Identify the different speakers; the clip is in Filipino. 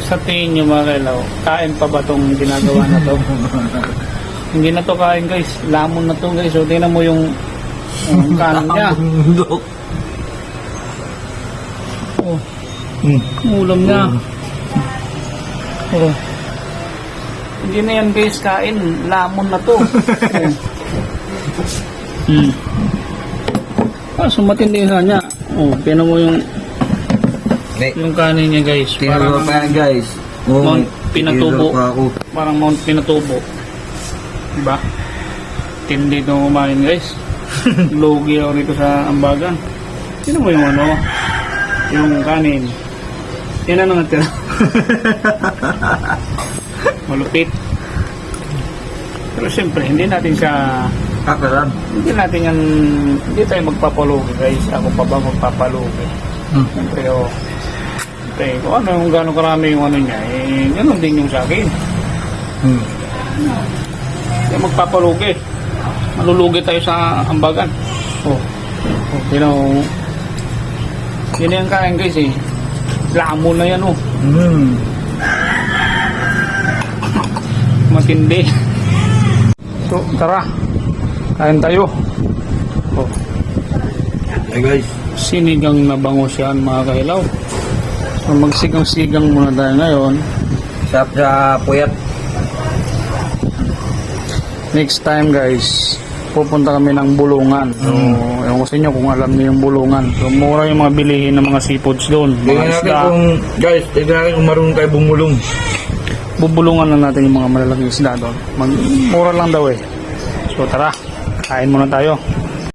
Speaker 1: Sa tingin nyo mga kailaw, kain pa ba itong ginagawa na to? Hindi na to kain guys, lamon na to guys. So tingnan mo yung kanan niya. Oh, ulam niya. Oh. Hindi na yan guys kain, lamon na to. Sumatindi nga niya. Oh, tingnan mo yung kanin niya guys.
Speaker 2: Tinuro pa yan guys.
Speaker 1: Mount Pinatubo. Parang Mount Pinatubo. Diba? Tindi itong kumain guys. Logi ako rito sa ambagan. Sino mo yung ano? Yung kanin. Yan ang natira. Malupit. Pero siyempre, hindi natin siya
Speaker 2: Kakaran.
Speaker 1: hindi tayo magpapalugi guys. Ako pa ba magpapalugi? Siyempre, okay, kung ano yung gano'ng karami yung ano niya, gano'n din yung sa akin. Kaya magpapalugi. Malulugi tayo sa ambagan. You know, yun yung kain guys eh. Lamon na yan Matindi. So, tara. Kain tayo.
Speaker 2: Hey guys.
Speaker 1: Sinigang na bangus yan mga kailaw. So, magsigang-sigang muna tayo ngayon.
Speaker 2: Sarap sa puyat.
Speaker 1: Next time guys, pupunta kami ng Bulungan. So, ewan ko sa inyo kung alam niyo yung Bulungan. So, mura yung mga bilihin ng mga seafoods doon. Mga isda.
Speaker 2: Tignan natin kung marunong tayo bumulong.
Speaker 1: Bubulungan na natin yung mga malalaking isda doon. Mura lang daw eh. So, tara. Kain muna tayo.